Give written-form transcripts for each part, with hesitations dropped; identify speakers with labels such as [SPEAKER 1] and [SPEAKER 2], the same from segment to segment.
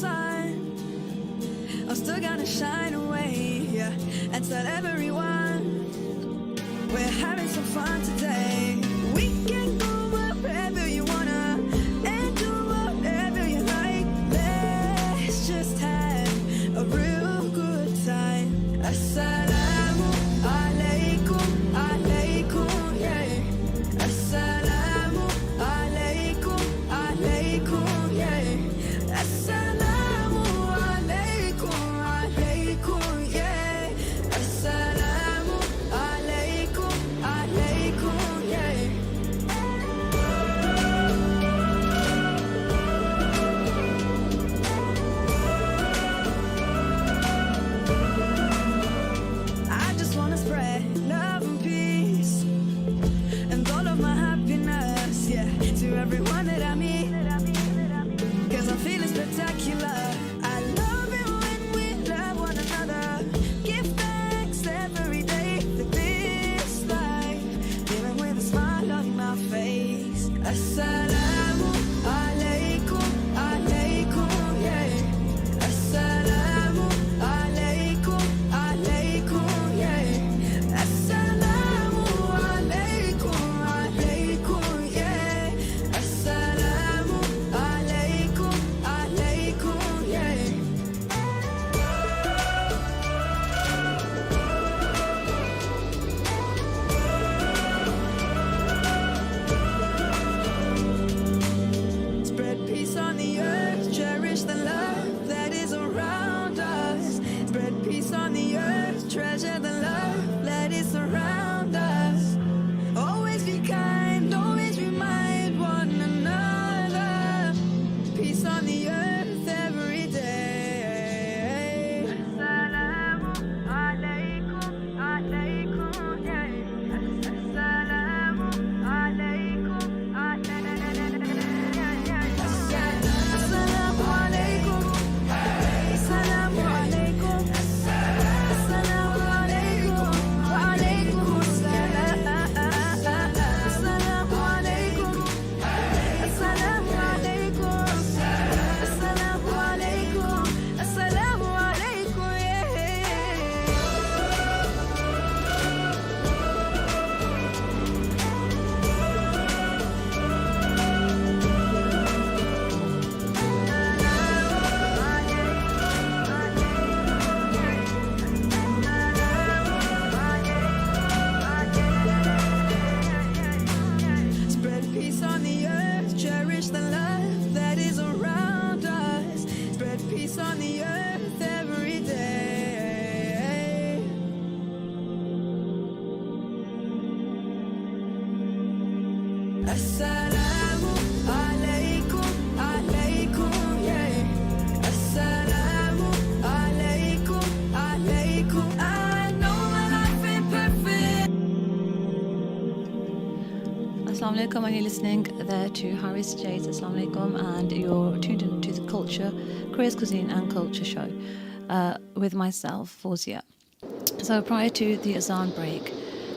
[SPEAKER 1] sun, I'm still gonna shine away, yeah, and tell everyone we're having some fun today. We can go wherever you wanna and do whatever you like. Let's just have a real good time. Assalamu alaikum, alaikum, yeah. Assalamu alaikum, alaikum, yeah. Assalamu alaikum, alaikum, yeah. Assalamu alaikum, alaikum, yeah. I just wanna spread love and peace and all of my happiness, yeah, to everyone that I meet, 'cause I'm feeling spectacular. I love it when we love one another. Give thanks every day for this life, living with a smile on my face. Assalamu alaikum, alaikum, yeah. Assalamu alaikum, alaikum, yeah. Assalamu alaikum, alaikum, yeah. Assalamu alaikum, alaikum, yeah. Spread peace on the earth, cherish the love that is around us. Spread peace on the earth, treasure the love that is around us. Always be kind, always remind one another. Peace on the earth every day. Assalamu alaikum, alaikum, yeah. Assalamu alaikum, alaikum, yeah. Assalamu alaikum, assalamu alaikum, assalamu alaikum, wa alaikum assalam. Assalamu alaikum, assalamu alaikum, assalamu alaikum, assalamu alaikum, yeah. Spread peace on the earth, cherish the love that is around us. Spread peace on the earth every day. Assalamu alaikum, alaikum, yeah. Assalamu alaikum, alaikum. I know my life ain't perfect.
[SPEAKER 2] Assalamu alaikum, and you're listening there to Harris J's Assalamu alaikum, and you're tuned into the Culture, Careers, Cuisine and Culture show with myself, Fawzia. So prior to the Azan break,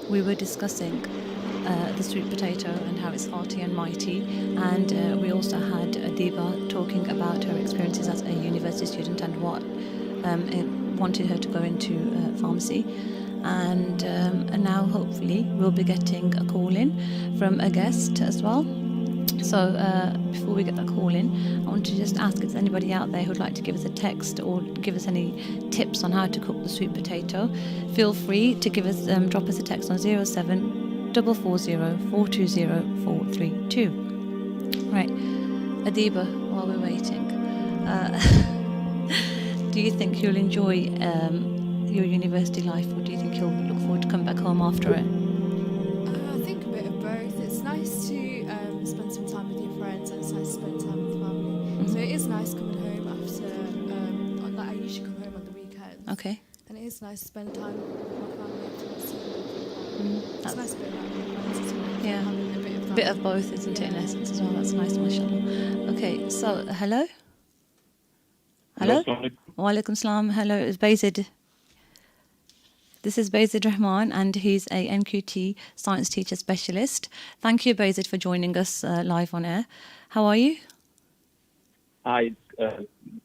[SPEAKER 2] we were discussing the sweet potato and how it's hearty and mighty, and we also had Adiba talking about her experiences as a university student and what it wanted her to go into pharmacy. And now hopefully we'll be getting a call in from a guest as well. So before we get that call in, I want to just ask if there's anybody out there who'd like to give us a text or give us any tips on how to cook the sweet potato. Feel free to give us drop us a text on 07440 Right, Adiba, while we're waiting, do you think you'll enjoy your university life, or do you think you'll look forward to come back home after it?
[SPEAKER 3] I think a bit of both. It's nice to spend some time with your friends, and it's nice to spend time with family. So it is nice coming home after, like I usually come home on the weekends.
[SPEAKER 2] Okay.
[SPEAKER 3] And it is nice to spend time with my family after the season. It's
[SPEAKER 2] That's-
[SPEAKER 3] nice to be around my friends as well.
[SPEAKER 2] Yeah.
[SPEAKER 3] Having a bit of that.
[SPEAKER 2] Bit of both, isn't it, in essence as well? That's nice, mashallah. Okay, so hello? Hello? Wa alaikum salam. Hello, it's Bayzid. This is Bayzid Rahman, and he's a NQT science teacher specialist. Thank you, Bayzid, for joining us live on air. How are you?
[SPEAKER 4] Hi,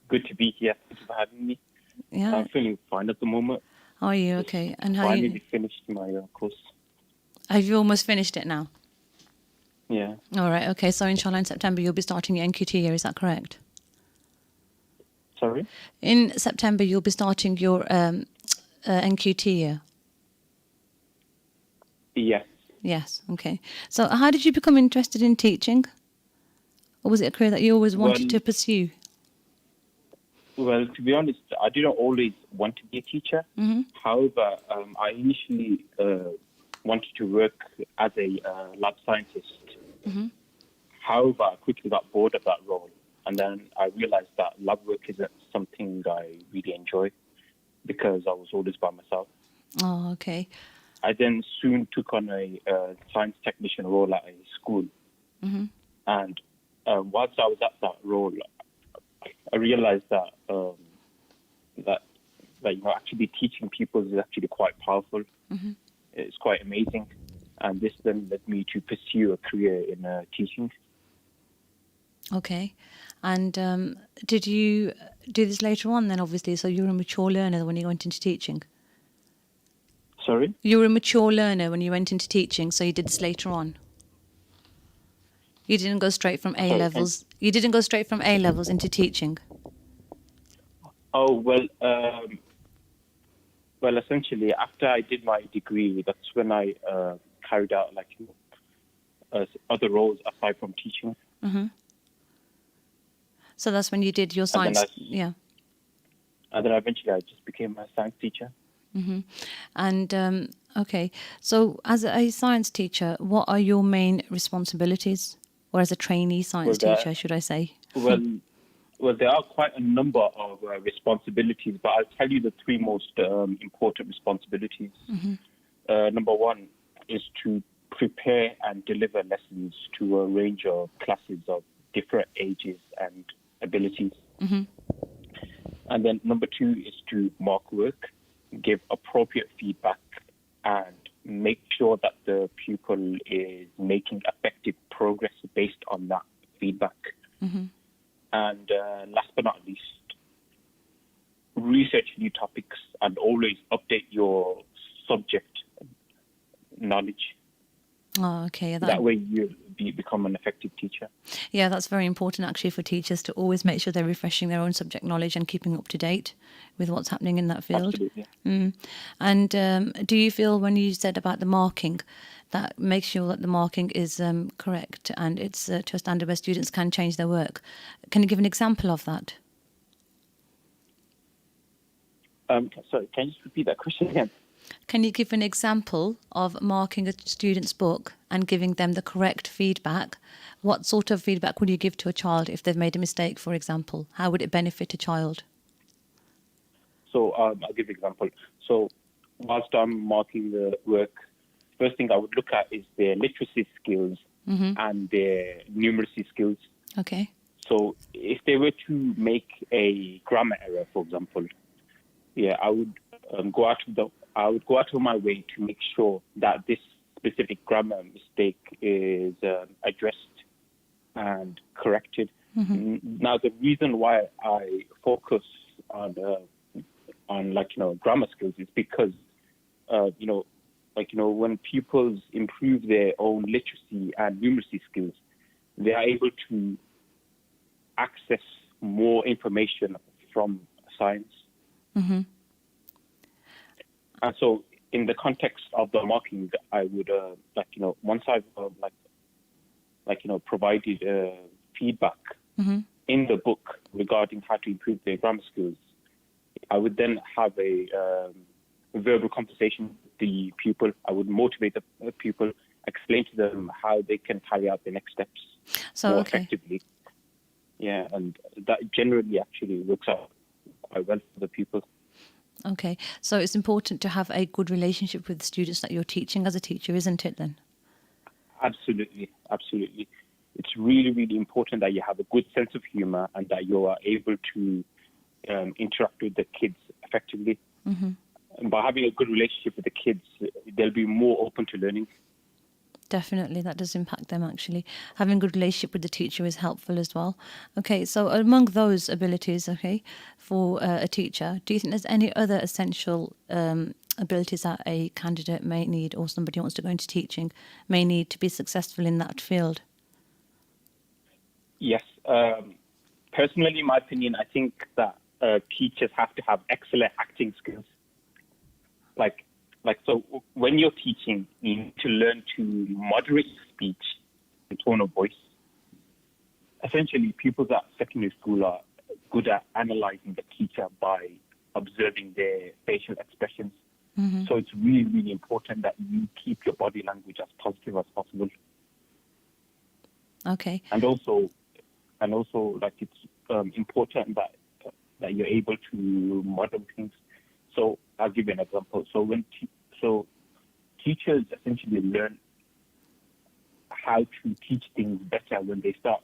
[SPEAKER 4] good to be here. Thank you for having me.
[SPEAKER 2] Yeah.
[SPEAKER 4] I'm feeling fine at the moment.
[SPEAKER 2] Are you
[SPEAKER 4] Just
[SPEAKER 2] okay? And how you?
[SPEAKER 4] finally finished my course.
[SPEAKER 2] Have you almost finished it now?
[SPEAKER 4] Yeah.
[SPEAKER 2] All right. Okay. So inshallah, in September you'll be starting your NQT year. Is that correct?
[SPEAKER 4] Sorry?
[SPEAKER 2] In September you'll be starting your NQT year.
[SPEAKER 4] Yes.
[SPEAKER 2] Yes. Okay. So how did you become interested in teaching? Or was it a career that you always wanted
[SPEAKER 4] Well-
[SPEAKER 2] to pursue?
[SPEAKER 4] Well, to be honest, I didn't always want to be a teacher.
[SPEAKER 2] Mm-hmm.
[SPEAKER 4] However, I initially wanted to work as a lab scientist.
[SPEAKER 2] Mm-hmm.
[SPEAKER 4] However, I quickly got bored of that role. And then I realized that lab work isn't something I really enjoy because I was always by myself.
[SPEAKER 2] Oh, okay.
[SPEAKER 4] I then soon took on a science technician role at a school.
[SPEAKER 2] Mm-hmm.
[SPEAKER 4] And whilst I was at that role, I realized that actually teaching people is actually quite powerful.
[SPEAKER 2] Mm-hmm.
[SPEAKER 4] It's quite amazing, and this then led me to pursue a career in teaching.
[SPEAKER 2] Okay. And did you do this later on then, obviously? So you were a mature learner when you went into teaching?
[SPEAKER 4] Sorry?
[SPEAKER 2] You were a mature learner when you went into teaching, so you did this later on? You didn't go straight from A
[SPEAKER 4] Sorry,
[SPEAKER 2] levels. You didn't go straight from A levels into teaching.
[SPEAKER 4] Oh well, essentially, after I did my degree, that's when I carried out other roles aside from teaching.
[SPEAKER 2] Mm-hmm. So that's when you did your
[SPEAKER 4] And then
[SPEAKER 2] science. Yeah.
[SPEAKER 4] And then eventually I just became a science teacher.
[SPEAKER 2] Mm-hmm. And okay, so as a science teacher, what are your main responsibilities, or as a trainee science teacher, should I say?
[SPEAKER 4] Well, there are quite a number of responsibilities, but I'll tell you the three most important responsibilities.
[SPEAKER 2] Mm-hmm.
[SPEAKER 4] Number one is to prepare and deliver lessons to a range of classes of different ages and abilities.
[SPEAKER 2] Mm-hmm.
[SPEAKER 4] And then number two is to mark work, give appropriate feedback, and make sure that the pupil is making effective progress based on that feedback.
[SPEAKER 2] Mm-hmm.
[SPEAKER 4] And last but not least, research new topics and always update your subject knowledge.
[SPEAKER 2] Oh, okay.
[SPEAKER 4] That way you become an effective teacher.
[SPEAKER 2] Yeah, that's very important actually for teachers to always make sure they're refreshing their own subject knowledge and keeping up to date with what's happening in that field.
[SPEAKER 4] Absolutely.
[SPEAKER 2] And do you feel, when you said about the marking, that makes sure that the marking is correct and it's to a standard where students can change their work? Can you give an example of that?
[SPEAKER 4] Sorry, can you just repeat that question again?
[SPEAKER 2] Can you give an example of marking a student's book and giving them the correct feedback? What sort of feedback would you give to a child if they've made a mistake, for example? How would it benefit a child?
[SPEAKER 4] So I'll give an example. So whilst I'm marking the work, first thing I would look at is their literacy skills and their numeracy skills.
[SPEAKER 2] Okay.
[SPEAKER 4] So if they were to make a grammar error, for example, I would go out of my way to make sure that this specific grammar mistake is addressed and corrected. Now, the reason why I focus on grammar skills is because when pupils improve their own literacy and numeracy skills, they are able to access more information from science.
[SPEAKER 2] Mm-hmm.
[SPEAKER 4] And so, in the context of the marking, I would, once I've provided feedback in the book regarding how to improve their grammar skills, I would then have a verbal conversation with the pupil. I would motivate the pupil, explain to them how they can carry out the next steps more effectively. Yeah, and that generally actually works out quite well for the pupil.
[SPEAKER 2] Okay, so it's important to have a good relationship with the students that you're teaching as a teacher, isn't it then?
[SPEAKER 4] Absolutely, absolutely. It's really, really important that you have a good sense of humor and that you are able to interact with the kids effectively. And by having a good relationship with the kids, they'll be more open to learning.
[SPEAKER 2] Definitely, that does impact them actually. Having a good relationship with the teacher is helpful as well. Okay, so among those abilities, okay, for a teacher, do you think there's any other essential abilities that a candidate may need or somebody who wants to go into teaching may need to be successful in that field?
[SPEAKER 4] Yes. Personally, in my opinion, I think that teachers have to have excellent acting skills. So when you're teaching, you need to learn to moderate speech and tone of voice. Essentially, pupils at secondary school are good at analyzing the teacher by observing their facial expressions. So it's really, really important that you keep your body language as positive as possible.
[SPEAKER 2] Okay.
[SPEAKER 4] And also, like it's important that you're able to model things. So I'll give you an example. So teachers essentially learn how to teach things better when they start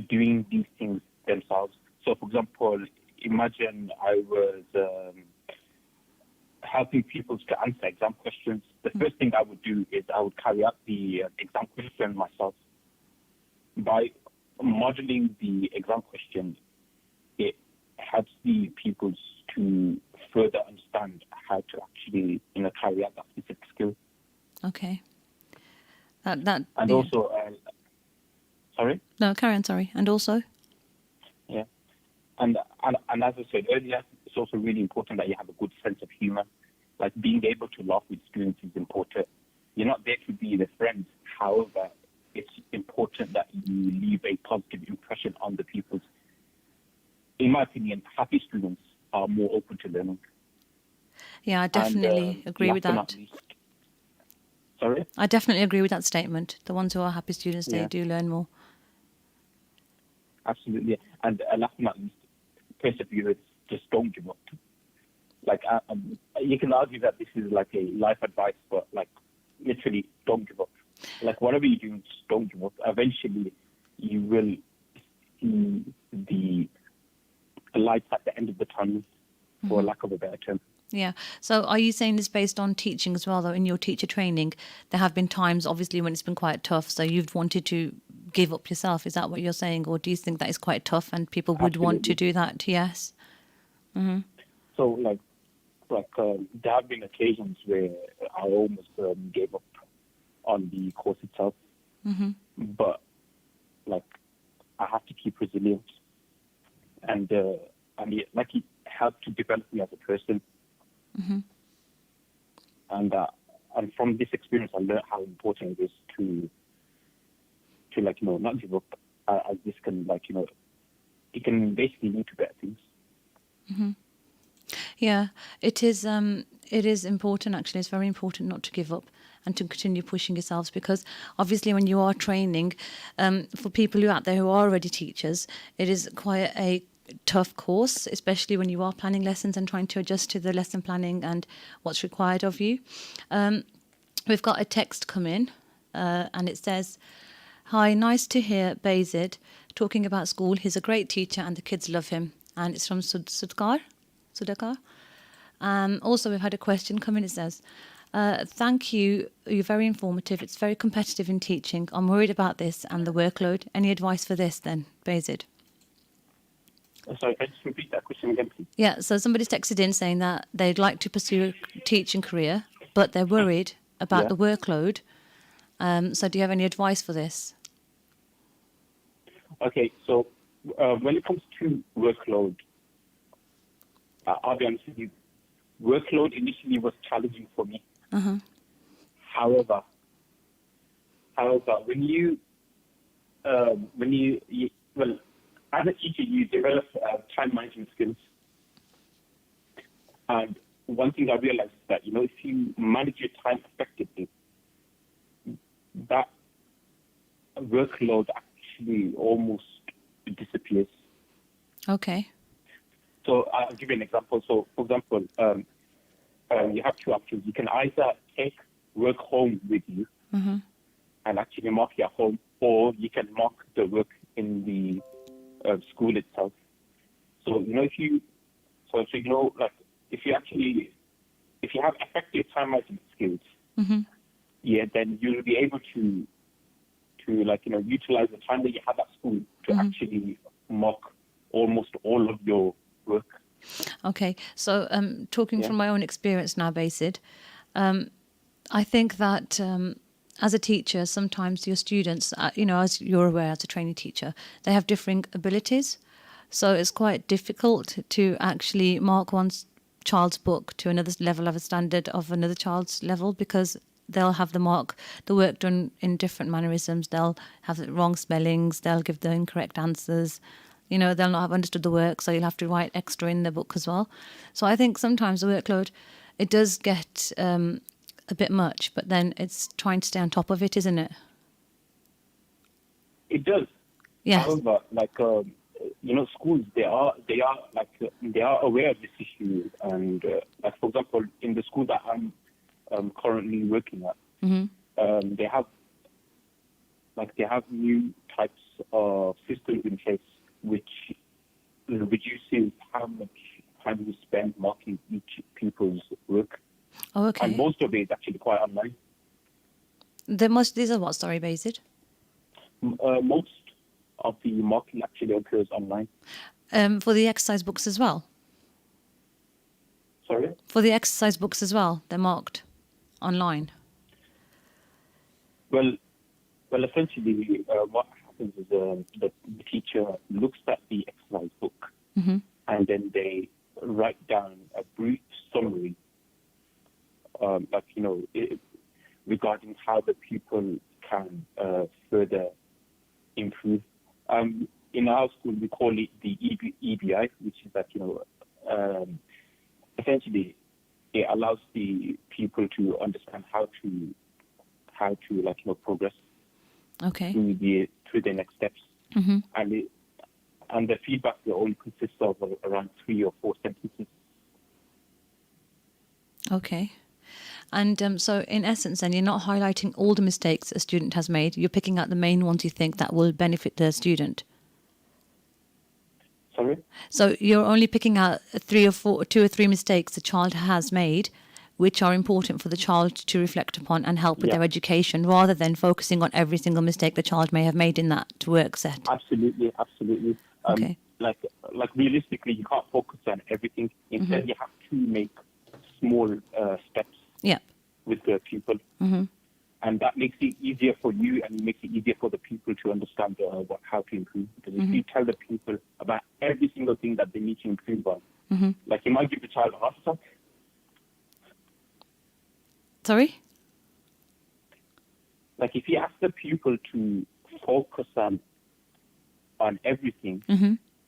[SPEAKER 4] doing these things themselves. So, for example, imagine I was helping people to answer exam questions. The first thing I would do is I would carry out the exam question myself. By modeling the exam question, it helps the pupils to further understand how to actually, carry out that specific skill.
[SPEAKER 2] Okay.
[SPEAKER 4] And
[SPEAKER 2] yeah.
[SPEAKER 4] also, sorry?
[SPEAKER 2] No, carry on, sorry. And also?
[SPEAKER 4] Yeah. And as I said earlier, it's also really important that you have a good sense of humor. Like being able to laugh with students is important. You're not there to be the friend. However, it's important that you leave a positive impression on the pupils. In my opinion, happy students are more open to learning.
[SPEAKER 2] Yeah, I definitely agree with that.
[SPEAKER 4] Sorry?
[SPEAKER 2] I definitely agree with that statement. The ones who are happy students, they do learn more.
[SPEAKER 4] Absolutely. And last but not least, perseverance, just don't give up. Like, you can argue that this is like a life advice, but like, literally, don't give up. Like, whatever you do, just don't give up. Eventually, you will see the light at the end of the tunnel, for lack of a better term.
[SPEAKER 2] Yeah. So are you saying this based on teaching as well, though? In your teacher training, there have been times, obviously, when it's been quite tough, so you've wanted to give up yourself. Is that what you're saying? Or do you think that is quite tough and people would want to do that? Yes. Mm-hmm.
[SPEAKER 4] So, there have been occasions where I almost gave up on the course itself. But, I have to keep resilient. And it helped to develop me as a person. And from this experience, I learned how important it is to not give up, as this can, it can basically lead to better things.
[SPEAKER 2] Yeah, it is. It is important. Actually, it's very important not to give up and to continue pushing yourselves, because obviously, when you are training, for people who are out there who are already teachers, it is quite a tough course, especially when you are planning lessons and trying to adjust to the lesson planning and what's required of you. We've got a text come in, and it says, "Hi, nice to hear Bayzid talking about school. He's a great teacher and the kids love him." And it's from Sudakar. Also, we've had a question come in. It says, "Thank you. You're very informative. It's very competitive in teaching. I'm worried about this and the workload. Any advice for this then, Bayzid?"
[SPEAKER 4] Sorry, can you just repeat that question again, please?
[SPEAKER 2] Yeah, so somebody's texted in saying that they'd like to pursue a teaching career, but they're worried about the workload. So do you have any advice for this?
[SPEAKER 4] Okay, so when it comes to workload, I'll be honest with you, workload initially was challenging for me. However, when you as a teacher, you develop time management skills. And one thing I realized is that, if you manage your time effectively, that workload actually almost disappears.
[SPEAKER 2] Okay.
[SPEAKER 4] So I'll give you an example. So, for example, you have two options. You can either take work home with you and actually mark it at home, or you can mark the work in the school itself. So, if you have effective time management skills, then you'll be able to utilize the time that you have at school to actually mark almost all of your work.
[SPEAKER 2] Okay, so talking
[SPEAKER 4] Yeah.
[SPEAKER 2] from my own experience now, Basid, I think that as a teacher, sometimes your students, as you're aware, as a training teacher, they have differing abilities. So it's quite difficult to actually mark one child's book to another level of a standard of another child's level, because they'll have the work done in different mannerisms. They'll have the wrong spellings. They'll give the incorrect answers. They'll not have understood the work, so you'll have to write extra in the book as well. So I think sometimes the workload, it does get a bit much, but then it's trying to stay on top of it, isn't it?
[SPEAKER 4] It does.
[SPEAKER 2] Yes.
[SPEAKER 4] However, schools, they are aware of this issue, and for example, in the school that I'm currently working at, they have new types of systems in place which reduces how much time you spend marking each people's work.
[SPEAKER 2] Oh, okay.
[SPEAKER 4] And most of it is actually quite online.
[SPEAKER 2] These are what, sorry, Basid?
[SPEAKER 4] Most of the marking actually occurs online.
[SPEAKER 2] For the exercise books as well?
[SPEAKER 4] Sorry?
[SPEAKER 2] For the exercise books as well, they're marked online?
[SPEAKER 4] Well, essentially, what happens is the teacher looks at the exercise book, and then they write down a brief summary, regarding how the pupil can further improve. In our school, we call it the EBI, which is that essentially it allows the pupil to understand how to progress.
[SPEAKER 2] Okay.
[SPEAKER 4] Through the next steps. And the feedback will only consist of around 3 or 4 sentences.
[SPEAKER 2] Okay. And so in essence then, you're not highlighting all the mistakes a student has made, you're picking out the main ones you think that will benefit the student.
[SPEAKER 4] Sorry?
[SPEAKER 2] So you're only picking out 2 or 3 mistakes the child has made, which are important for the child to reflect upon and help with their education, rather than focusing on every single mistake the child may have made in that work set.
[SPEAKER 4] Absolutely.
[SPEAKER 2] Okay.
[SPEAKER 4] Like realistically, you can't focus on everything. Instead, you have to make small steps with the pupil. And that makes it easier for you, and makes it easier for the pupil to understand how to improve. Because if you tell the pupil about every single thing that they need to improve on, like you might give the child a heart attack.
[SPEAKER 2] Sorry?
[SPEAKER 4] Like if you ask the pupil to focus on everything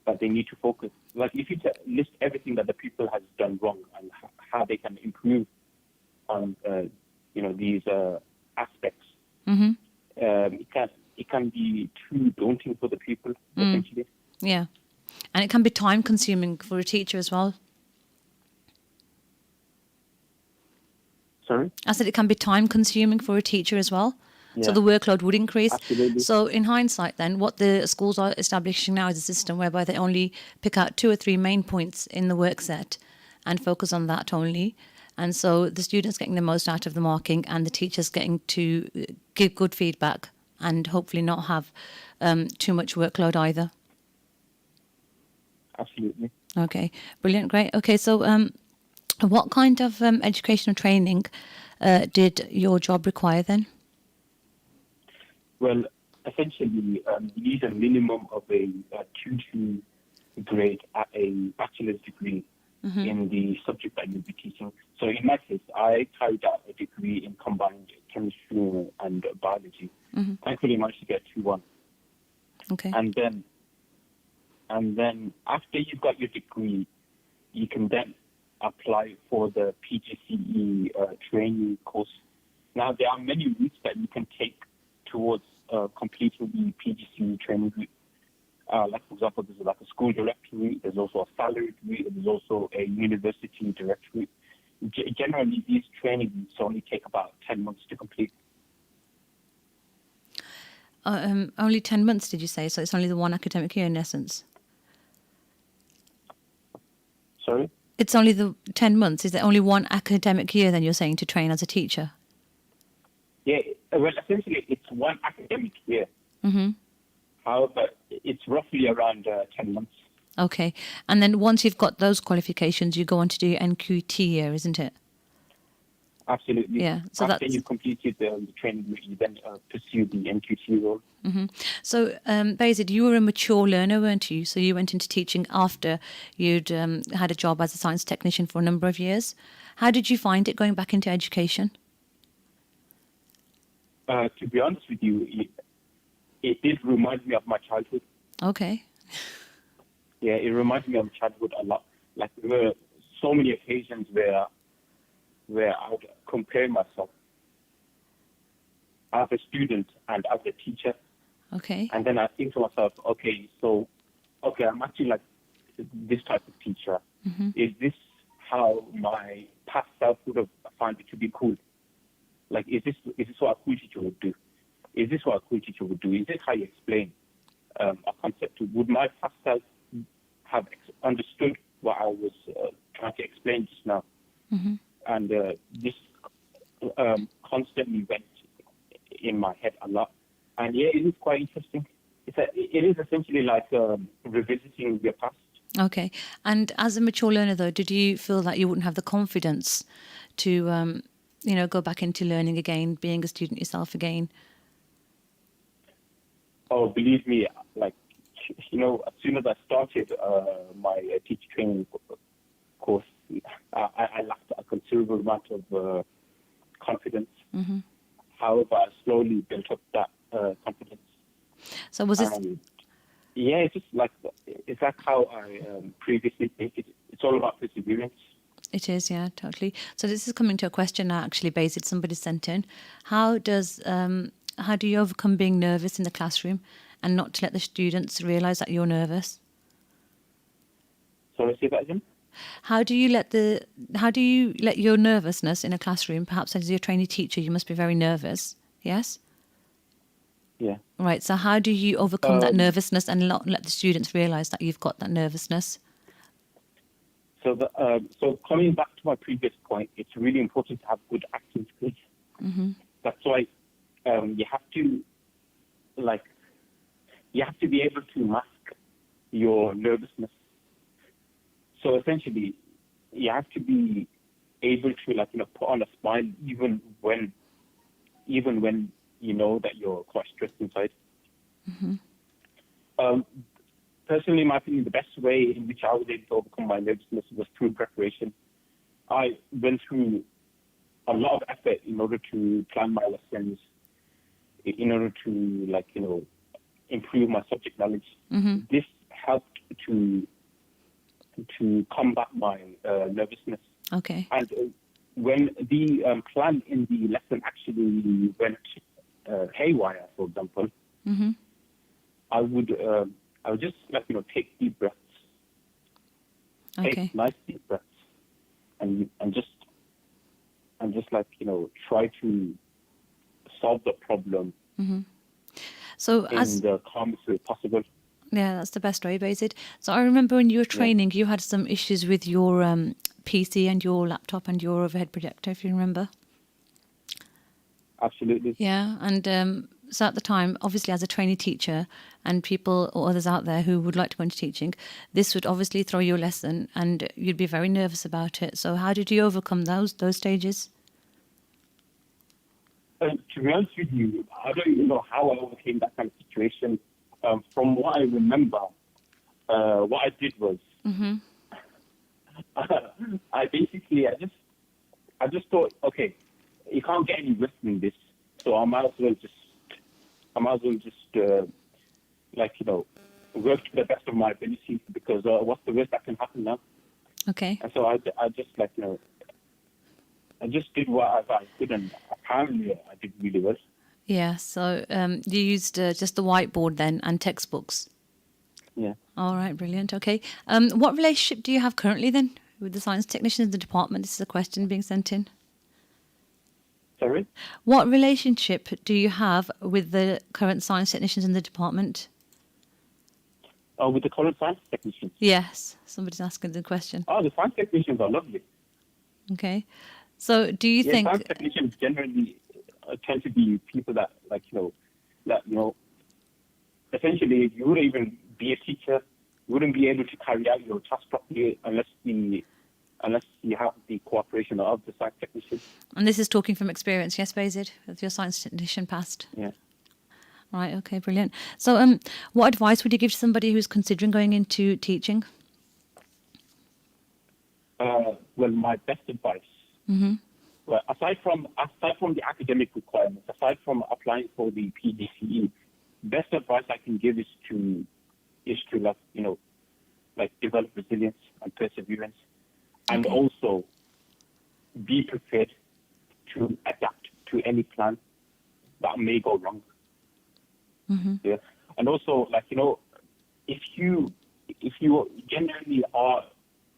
[SPEAKER 4] that they need to focus, like if you list everything that the pupil has done wrong and how they can improve on these aspects, it can be too daunting for the pupil, essentially.
[SPEAKER 2] Yeah. And it can be time consuming for a teacher as well.
[SPEAKER 4] Sorry?
[SPEAKER 2] I said it can be time consuming for a teacher as well. So the workload would increase.
[SPEAKER 4] Absolutely.
[SPEAKER 2] So in hindsight then, what the schools are establishing now is a system whereby they only pick out 2 or 3 main points in the work set and focus on that only. And so the students getting the most out of the marking, and the teachers getting to give good feedback and hopefully not have too much workload either.
[SPEAKER 4] Absolutely.
[SPEAKER 2] Okay, brilliant, great. Okay, so what kind of educational training did your job require then?
[SPEAKER 4] Well, essentially, you need a minimum of a 2 grade at a bachelor's degree in the subject that you'll be teaching. So in my case, I carried out a degree in combined chemistry and biology. Thankfully, I managed to get 2-1.
[SPEAKER 2] Okay.
[SPEAKER 4] And then after you've got your degree, you can then apply for the PGCE training course. Now, there are many routes that you can take towards completing the PGCE training route. Like, for example, there's like a school direct route, there's also a salaried route, and there's also a university direct route. Generally, these training routes only take about 10 months to complete.
[SPEAKER 2] Only 10 months, did you say? So it's only the one academic year in essence?
[SPEAKER 4] Sorry?
[SPEAKER 2] It's only the 10 months. Is there only one academic year then you're saying to train as a teacher?
[SPEAKER 4] Yeah, well, essentially, it's one academic year.
[SPEAKER 2] Mm-hmm.
[SPEAKER 4] However, it's roughly around 10 months.
[SPEAKER 2] Okay. And then once you've got those qualifications, you go on to do NQT year, isn't it?
[SPEAKER 4] Absolutely.
[SPEAKER 2] Yeah. So
[SPEAKER 4] After
[SPEAKER 2] that's
[SPEAKER 4] you've completed the training, you then pursue the NQT role.
[SPEAKER 2] so. Basically, you were a mature learner, weren't you? So you went into teaching after you'd had a job as a science technician for a number of years. How did you find it going back into education?
[SPEAKER 4] To be honest with you, it did remind me of my childhood.
[SPEAKER 2] Okay.
[SPEAKER 4] Yeah, it reminds me of childhood a lot. Like there were so many occasions where I would compare myself as a student and as a teacher,
[SPEAKER 2] Okay.
[SPEAKER 4] and then I think to myself, I'm actually like this type of teacher. Is this how my past self would have found it to be cool? Like, is this what a cool teacher would do? Is this what a cool teacher would do? Is this how you explain a concept? Would my past self have understood what I was trying to explain just now? And this constantly went in my head a lot. And yeah, it is quite interesting. It is essentially like revisiting your past.
[SPEAKER 2] Okay. And as a mature learner, though, did you feel that you wouldn't have the confidence to, go back into learning again, being a student yourself again?
[SPEAKER 4] Oh, believe me, like, as soon as I started my teacher training course, I lacked a considerable amount of confidence. However, I slowly built up that confidence.
[SPEAKER 2] So was it?
[SPEAKER 4] Yeah, it's like how I previously think. It's all about perseverance.
[SPEAKER 2] It is, yeah, totally. So this is coming to a question now, actually, based somebody sent in. How do you overcome being nervous in the classroom and not to let the students realise that you're nervous?
[SPEAKER 4] Sorry, say that again?
[SPEAKER 2] How do you let your nervousness in a classroom, perhaps as your trainee teacher, you must be very nervous, yes?
[SPEAKER 4] Yeah.
[SPEAKER 2] Right, so how do you overcome that nervousness and not let the students realise that you've got that nervousness?
[SPEAKER 4] So coming back to my previous point, it's really important to have good acting skills. That's why you have to be able to mask your nervousness. So essentially, you have to be able to put on a smile even when you know that you're quite stressed inside. Personally, in my opinion, the best way in which I was able to overcome my nervousness was through preparation. I went through a lot of effort in order to plan my lessons, in order to improve my subject knowledge. This helped to combat my nervousness.
[SPEAKER 2] Okay.
[SPEAKER 4] And when the plan in the lesson actually went haywire, for example, I would just take deep breaths, take nice deep breaths, and just try to solve the problem
[SPEAKER 2] So
[SPEAKER 4] in the calmest way possible.
[SPEAKER 2] Yeah, that's the best way, Basid. So I remember when you were training, you had some issues with your PC and your laptop and your overhead projector, if you remember.
[SPEAKER 4] Absolutely.
[SPEAKER 2] Yeah, and so at the time, obviously as a trainee teacher and people or others out there who would like to go into teaching, this would obviously throw your lesson and you'd be very nervous about it. So how did you overcome those stages?
[SPEAKER 4] To be honest with you, I don't even know how I overcame that kind of situation. From what I remember, what I did was, I just thought, okay, you can't get any worse than this, so I might as well just work to the best of my ability, because what's the worst that can happen now?
[SPEAKER 2] Okay.
[SPEAKER 4] And so I just I just did what I could, and apparently I did really well.
[SPEAKER 2] Yeah, so you used just the whiteboard then and textbooks?
[SPEAKER 4] Yeah.
[SPEAKER 2] All right, brilliant. Okay. What relationship do you have currently then with the science technicians in the department? This is a question being sent in.
[SPEAKER 4] Sorry?
[SPEAKER 2] What relationship do you have with the current science technicians in the department?
[SPEAKER 4] Oh, with the current science technicians?
[SPEAKER 2] Yes, somebody's asking the question.
[SPEAKER 4] Oh, the science technicians are lovely.
[SPEAKER 2] Okay. So do you think...
[SPEAKER 4] Science technicians generally tend to be people that essentially you wouldn't even be a teacher, you wouldn't be able to carry out your task properly unless you have the cooperation of the science technician.
[SPEAKER 2] And this is talking from experience, yes, Bazid, with your science technician past?
[SPEAKER 4] Yeah.
[SPEAKER 2] Right, okay, brilliant. So what advice would you give to somebody who's considering going into teaching?
[SPEAKER 4] Well, my best advice, well, aside from the academic requirements, aside from applying for the PGCE, best advice I can give is to develop resilience and perseverance, and also be prepared to adapt to any plan that may go wrong. Yeah, and also if you genuinely are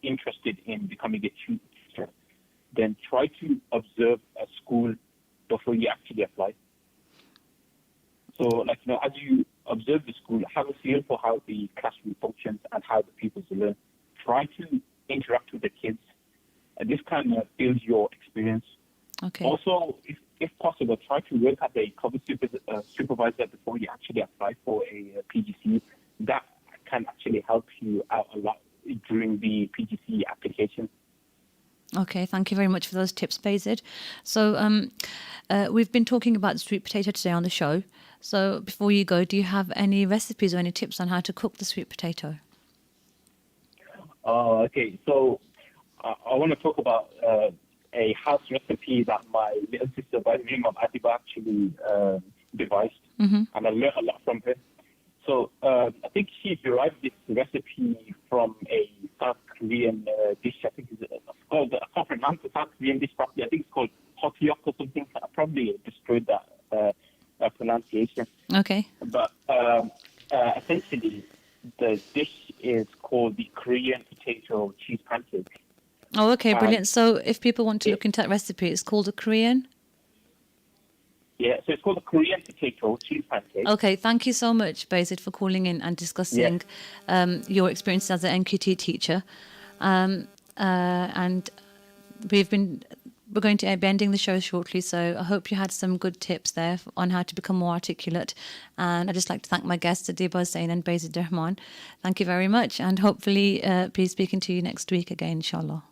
[SPEAKER 4] interested in becoming a teacher, then try to observe a school before you actually apply. So, as you observe the school, have a feel for how the classroom functions and how the pupils learn. Try to interact with the kids. This kind of builds your experience.
[SPEAKER 2] Okay.
[SPEAKER 4] Also, if possible, try to work as a cover supervisor before you actually apply for a PGC. That can actually help you out a lot during the PGC application.
[SPEAKER 2] Okay, thank you very much for those tips, Bazid. So we've been talking about the sweet potato today on the show. So before you go, do you have any recipes or any tips on how to cook the sweet potato?
[SPEAKER 4] Okay, so I want to talk about a house recipe that my little sister by the name of Adiba actually devised, and I learned a lot from her. So I think she derived this recipe from a South Korean dish. I think it's called, I can't pronounce the South Korean dish properly. I think it's called hotteok or something. I probably destroyed that pronunciation.
[SPEAKER 2] Okay.
[SPEAKER 4] But essentially, the dish is called the Korean potato cheese pancake.
[SPEAKER 2] Oh, okay, brilliant. So if people want to look into that recipe, it's called a Korean?
[SPEAKER 4] Yeah, so it's called the Korean potato cheese pancake.
[SPEAKER 2] Okay, thank you so much, Bazid, for calling in and discussing your experience as an NQT teacher. And we're going to be ending the show shortly, so I hope you had some good tips there on how to become more articulate. And I'd just like to thank my guests, Adiba Hussain and Bazid Rahman. Thank you very much, and hopefully be speaking to you next week again, inshallah.